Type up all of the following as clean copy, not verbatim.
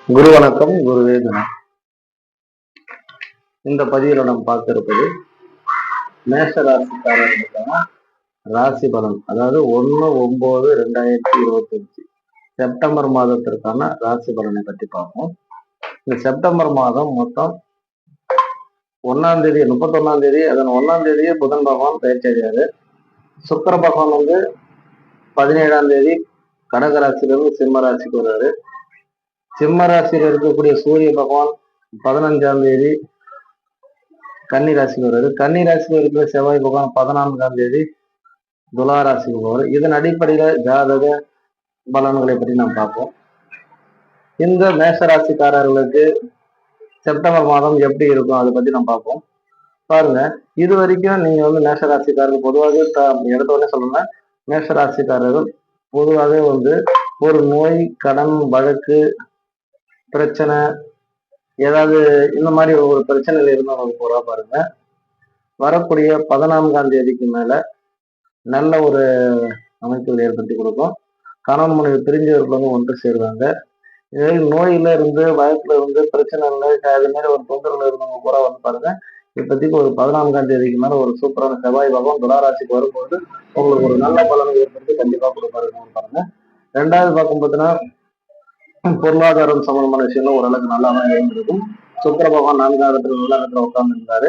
குரு வணக்கம். குருவே தினம். இந்த பதிவில் நம்ம பார்க்க இருப்பது மேஷ ராசிக்காரர்களுக்கான ராசி பலன், அதாவது 1/9/2025 செப்டம்பர் மாதத்திற்கான ராசி பலனை பற்றி பார்ப்போம். இந்த செப்டம்பர் மாதம் மொத்தம் 1ஆம் தேதி 31ஆம் தேதி, அதன் 1ஆம் தேதியே புதன் பகவான் பயிற்சி அடையாரு. சுக்கிர பகவான் 17ஆம் தேதி கடக ராசியிலிருந்து சிம்ம ராசிக்கு வருவாரு. சிம்ம ராசியில் இருக்கக்கூடிய சூரிய பகவான் 15ஆம் தேதி கன்னி ராசிக்கு வருவாரு. கன்னி ராசியில் இருக்கிற செவ்வாய் பகவான் 14ஆம் தேதி துலா ராசிக்கு போவார். இதன் அடிப்படையில ஜாதக பலன்களை பற்றி நாம் பார்ப்போம். இந்த மேஷ ராசிக்காரர்களுக்கு செப்டம்பர் மாதம் எப்படி இருக்கும் அதை பத்தி நம்ம பார்ப்போம். பாருங்க, இது வரைக்கும் நீங்க மேஷ ராசிக்காரர்கள் பொதுவாக எடுத்தோடனே சொல்லணும்னா மேஷ ராசிக்காரர்கள் பொதுவாகவே ஒரு நோய், கடன், வழக்கு, பிரச்சனை, ஏதாவது இந்த மாதிரி ஒரு பிரச்சனைகள் இருந்தவங்க போறா பாருங்க, வரக்கூடிய 14ஆம் தேதிக்கு மேல நல்ல ஒரு அமைப்புகள் ஏற்படுத்தி கொடுக்கும். கணவன் மனைவி பிரிஞ்சவர்கள் ஒன்று சேருவாங்க. நோயில இருந்து, வயசுல இருந்து, பிரச்சனை இல்லை, அது மாதிரி ஒரு தொந்தரவுல இருந்தவங்க பூரா பாருங்க, இப்போதைக்கு ஒரு 14ஆம் தேதிக்கு மேல ஒரு சூப்பரான செவ்வாய் பகவான் துளாராசிக்கு வரும்போது உங்களுக்கு ஒரு நல்ல பலனை ஏற்படுத்தி கண்டிப்பா கொடுப்பாருங்க பாருங்க. ரெண்டாவது பார்க்கும் பார்த்தீங்கன்னா பொருளாதாரம் சம்பந்தமான விஷயங்கள் ஓரளவுக்கு நல்லா இருக்கும். சுக்கிர பகவான் 4ஆம் இடத்துல நல்ல இடத்துல உட்கார்ந்து இருந்தாரு.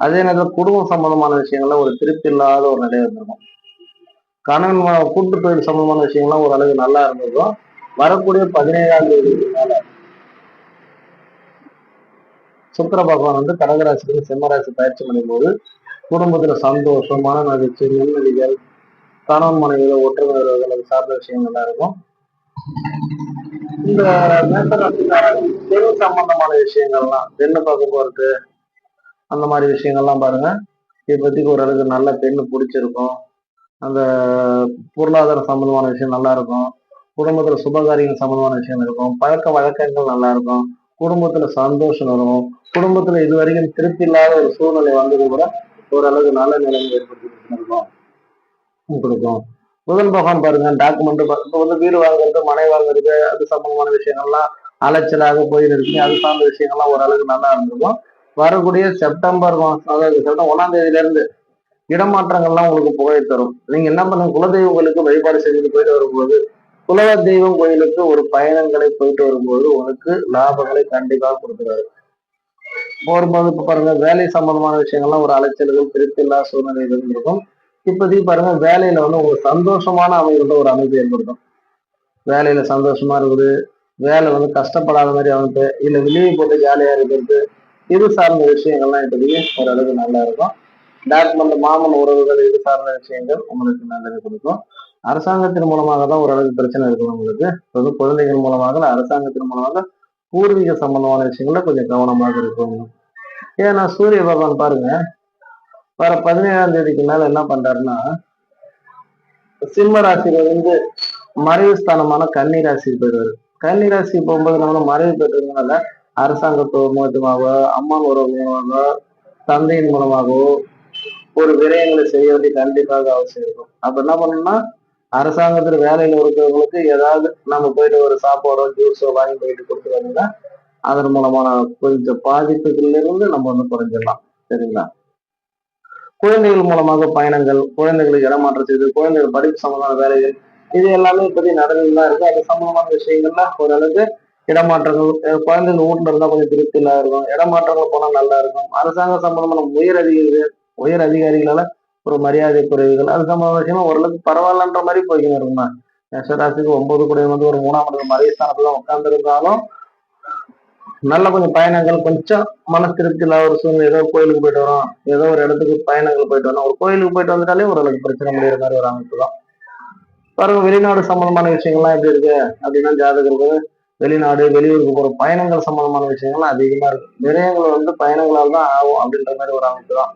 அதே நேரத்தில் குடும்பம் சம்பந்தமான விஷயங்கள்ல ஒரு திருப்தி இல்லாத ஒரு நிலை இருந்திருக்கும். கணவன் கூட்டு தொழில் சம்பந்தமான விஷயங்கள்லாம் ஓரளவுக்கு நல்லா இருந்திருக்கும். வரக்கூடிய 17ஆம் தேதிக்கு மேல சுக்கிர பகவான் கடகராசிக்கு சிம்மராசி பயிற்சி பண்ணும் போது குடும்பத்துல சந்தோஷம், மன மகிழ்ச்சி, நிம்மதிகள், கணவன் மனைவியில ஒற்றுமை வருவதற்கு சார்ந்த விஷயங்கள்லாம் இருக்கும். இந்த மேசராசிக்காரர்கள் பெண் சம்பந்தமான விஷயங்கள்லாம், பெண்ணு பார்க்க போறது, அந்த மாதிரி விஷயங்கள்லாம் பாருங்க, இப்போதைக்கு ஓரளவுக்கு நல்ல பெண்ணு பிடிச்சிருக்கும். அந்த பொருளாதார சம்பந்தமான விஷயம் நல்லா இருக்கும். குடும்பத்துல சுபகாரியங்கள் சம்பந்தமான விஷயம் இருக்கும். பழக்க வழக்கங்கள் நல்லா இருக்கும். குடும்பத்துல சந்தோஷம் வரும். குடும்பத்துல இது வரைக்கும் திருப்தி இல்லாத ஒரு சூழ்நிலை வந்தது கூட ஓரளவுக்கு நல்ல நிலைமை ஏற்படுத்தி கொடுக்கும். புதன் பகவான் பாருங்க, டாக்குமெண்ட் இப்போ வீடு வாங்குறது, மனை வாங்குறது, அது சம்பந்தமான விஷயங்கள்லாம் அலைச்சலாக போயிட்டு இருக்கு. அது சார்ந்த விஷயங்கள்லாம் ஓரளவுக்கு நல்லா இருந்திருக்கும். வரக்கூடிய செப்டம்பர் மாதம், அதாவது செப்டம்பர் 1ஆம் தேதியில இருந்து இடமாற்றங்கள்லாம் உங்களுக்கு புகழை தரும். நீங்க என்ன பண்ணுங்க, குலதெய்வங்களுக்கு வழிபாடு செஞ்சுட்டு போயிட்டு வரும்போது, குலதெய்வம் கோயிலுக்கு ஒரு பயணங்களை போயிட்டு வரும்போது உங்களுக்கு லாபங்களை கண்டிப்பாக கொடுக்குறாரு. போகும்போது இப்ப பாருங்க, வேலை சம்பந்தமான விஷயங்கள்லாம் ஒரு அலைச்சல்கள், திருப்தி இல்லாத சூழ்நிலைகள் இருக்கும். இப்போதைக்கு பாருங்க, வேலையில ஒரு சந்தோஷமான அமைகின்ற ஒரு அமைப்பு ஏற்படுத்தும். வேலையில சந்தோஷமா இருக்குது, வேலை கஷ்டப்படாத மாதிரி அமைப்பு, இல்ல வெளியே போட்டு ஜாலியா இருக்கிறது, இது சார்ந்த விஷயங்கள்லாம் இப்போதைக்கு ஓரளவுக்கு நல்லா இருக்கும். டாக்குமெண்ட், மாமன் உறவுகள், இது சார்ந்த விஷயங்கள் உங்களுக்கு நல்லது கொடுக்கும். அரசாங்கத்தின் மூலமாக தான் ஓரளவுக்கு பிரச்சனை இருக்கும் உங்களுக்கு. குழந்தைகள் மூலமாக, அரசாங்கத்தின் மூலமாக பூர்வீக சம்பந்தமான விஷயங்கள்ல கொஞ்சம் கவனமாக இருக்கும். ஏன்னா சூரிய பகவான் பாருங்க, வர 17ஆம் தேதிக்கு மேல என்ன பண்றாருன்னா, சிம்ம ராசியில மறைவு ஸ்தானமான கன்னி ராசிக்கு போயிடுவாரு. கன்னி ராசி போகும்போது நம்ம மறைவு பெற்றதுனால அரசாங்கத்து மூலமாகவோ, அம்மான் உறவு மூலமாகவோ, தந்தையின் மூலமாகவோ ஒரு விரயங்களை செய்ய வேண்டிய கண்டிப்பாக அவசியம் இருக்கும். அப்ப என்ன பண்ணணும்னா, அரசாங்கத்துல வேலையில இருக்கிறவங்களுக்கு ஏதாவது நம்ம போயிட்டு ஒரு சாப்பாடோ ஜூஸோ வாங்கி போயிட்டு கொடுத்து வந்தீங்கன்னா அதன் மூலமான கொஞ்சம் பாதிப்புகள்ல இருந்து நம்ம குறைஞ்சிடலாம். சரிங்களா? குழந்தைகள் மூலமாக பயணங்கள், குழந்தைகளுக்கு இடமாற்றம் செய்து, குழந்தைகள் படிப்பு சம்பந்தமான வேலைகள், இது எல்லாமே இப்படி நடந்துதான் இருக்கு. அது சம்பந்தமான விஷயங்கள்ல ஓரளவுக்கு இடமாற்றங்கள், குழந்தைகள் வீட்டுல இருந்தா கொஞ்சம் திருப்தி இல்லாத இருக்கும். இடமாற்றங்கள் போனா நல்லா இருக்கும். அரசாங்க சம்பந்தமான உயர் அதிகாரிகளால ஒரு மரியாதை குறைவுகள், அது சம்பந்தமான விஷயம் ஓரளவுக்கு பரவாயில்லன்ற மாதிரி போய்க்கணும் இருக்குமா. மேஷராசிக்கு 9 குடையவன் ஒரு 3ஆம் இடத்துல மறைஸ்தானத்துல உட்கார்ந்து இருந்தாலும் நல்ல கொஞ்சம் பயணங்கள், கொஞ்சம் மன திருப்தி இல்லாத ஒரு சூழ்நிலை, ஏதோ கோயிலுக்கு போயிட்டு வரோம், ஏதோ ஒரு இடத்துக்கு பயணங்கள் போயிட்டு வரோம், ஒரு கோயிலுக்கு போயிட்டு வந்துட்டாலே ஓரளவுக்கு பிரச்சனை முடியிற மாதிரி ஒரு அமைப்பு தான். பாருங்க, வெளிநாடு சம்பந்தமான விஷயங்கள்லாம் எப்படி இருக்கு அப்படின்னா, ஜாதகருக்கு வெளிநாடு, வெளியூருக்கு போற பயணங்கள் சம்பந்தமான விஷயங்கள்லாம் அதிகமா இருக்கு. விரயங்கள் பயணங்களால் தான் ஆகும் அப்படின்ற மாதிரி ஒரு அமைப்பு தான்.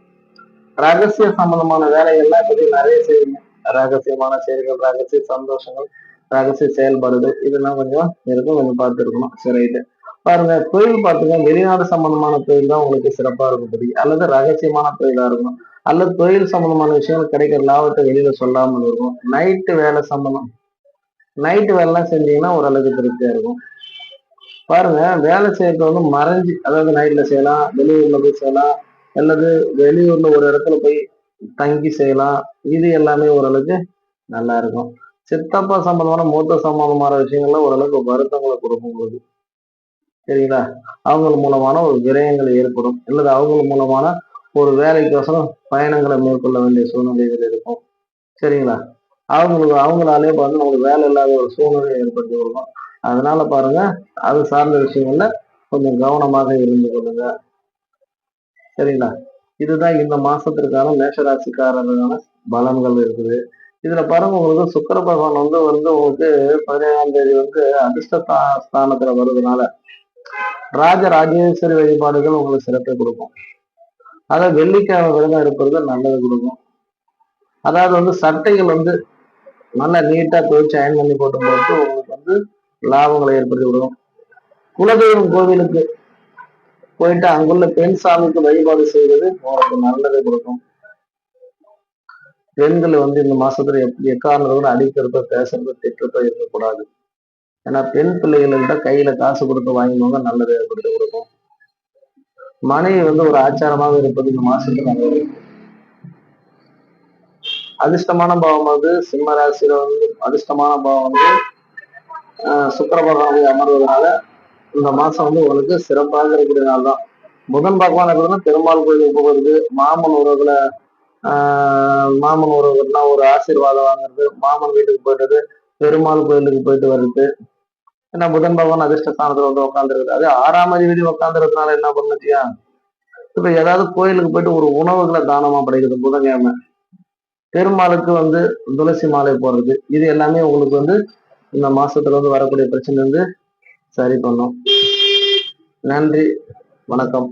ரகசிய சம்பந்தமான வேலைகள்லாம் பத்தி நிறைய செய்யுங்க. ரகசியமான செயல்கள், ரகசிய சந்தோஷங்கள், ரகசிய செயல்பாடுகள், இதெல்லாம் கொஞ்சம் இருக்கும், கொஞ்சம் பார்த்து இருக்கணும். சரி, பாருங்க, தொழில் பார்த்துங்க, வெளிநாடு சம்பந்தமான தொழில் தான் உங்களுக்கு சிறப்பா இருக்கும், அல்லது ரகசியமான தொழிலா இருக்கும், அல்லது தொழில் சம்பந்தமான விஷயங்கள் கிடைக்கிற லாபத்தை வெளியில சொல்லாமல் இருக்கும். நைட்டு வேலை செஞ்சீங்கன்னா ஓரளவுக்கு திருப்தியா இருக்கும். பாருங்க, வேலை செய்யறது வந்து மறைஞ்சு, அதாவது நைட்ல செய்யலாம், வெளியூர்ல போய் செய்யலாம், அல்லது வெளியூர்ல ஒரு இடத்துல போய் தங்கி செய்யலாம். இது எல்லாமே ஓரளவுக்கு நல்லா இருக்கும். சித்தப்பா சம்பந்தமான, மூத்த சம்பந்தமான விஷயங்கள்ல ஓரளவுக்கு வருத்தங்களை கொடுக்கும் உங்களுக்கு. சரிங்களா? அவங்க மூலமான ஒரு விரயங்கள் ஏற்படும். அல்லது அவங்க மூலமான ஒரு வேலைக்கோசரம் பயணங்களை மேற்கொள்ள வேண்டிய சூழ்நிலைகள் இருக்கும். சரிங்களா? அவங்களாலே வந்து நமக்கு வேலை இல்லாத ஒரு சூழ்நிலையை ஏற்படுத்தி கொடுக்கும். அதனால பாருங்க, அது சார்ந்த விஷயங்கள்ல கொஞ்சம் கவனமாக இருந்து கொள்ளுங்க. சரிங்களா? இதுதான் இந்த மாசத்திற்கான மேஷராசிக்காரர்களுக்கான பலன்கள் இருக்குது. இதுல பாருங்க, உங்களுக்கு சுக்கிர பகவான் வந்து வந்து உங்களுக்கு 17ஆம் தேதி வந்து அதிர்ஷ்ட ஸ்தானத்துல வருதுனால ராஜராஜேஸ்வரி வழிபாடுகள் உங்களுக்கு சிறப்பை கொடுக்கும். அதாவது வெள்ளிக்கிழமை விரதம் இருப்பது நல்லது கொடுக்கும். அதாவது வந்து சட்டைகள் வந்து நல்லா நீட்டா துவைச்சு அயன் பண்ணி போட்டு உங்களுக்கு வந்து லாபங்களை ஏற்படுத்தி கொடுக்கும். குலதெய்வம் கோவிலுக்கு போயிட்டு அங்குள்ள பெண் சாமிக்கு வழிபாடு செய்வது உங்களுக்கு நல்லதை கொடுக்கும். பெண்கள் வந்து இந்த மாசத்துல எக்காரணத்தோட அடிக்கிறத, பேசுறத, திட்டுறதோ இருக்கக்கூடாது. ஏன்னா பெண் பிள்ளைகள்கிட்ட கையில காசு கொடுத்து வாங்கினவங்க நல்லதை ஏற்படுத்தி கொடுக்கும். மனைவி வந்து ஒரு ஆச்சாரமாக இருப்பது இந்த மாசத்துல நல்லது. அதிர்ஷ்டமான பாவம் வந்து சிம்ம ராசியில வந்து அதிர்ஷ்டமான பாவம் வந்து சுக்கிர பகவான் அமர்வதனால இந்த மாசம் வந்து உங்களுக்கு சிறப்பாக இருக்கக்கூடிய நாள் தான். புதன் பகவான் இருக்கிறதுனா பெருமாள் கோயிலுக்கு போகிறது, மாமன் உறவுகள்னா ஒரு ஆசீர்வாதம் வாங்குறது, மாமன் வீட்டுக்கு போயிட்டது, பெருமாள் கோயிலுக்கு போயிட்டு வர்றது. ஏன்னா புதன் பகவான் அதிர்ஷ்ட ஸ்தானத்துல வந்து உட்காந்துருக்குது. அது 6ஆம் அதிபதி உட்காந்துருக்கனால என்ன பண்ணுச்சியா, இப்ப ஏதாவது கோயிலுக்கு போயிட்டு ஒரு உணவுகளை தானமா படைக்கிறது புதன்கிழமை, பெருமாளுக்கு வந்து துளசி மாலை போடுறது, இது எல்லாமே உங்களுக்கு வந்து இந்த மாசத்துல வந்து வரக்கூடிய பிரச்சனை வந்து சரி பண்ணும். நன்றி, வணக்கம்.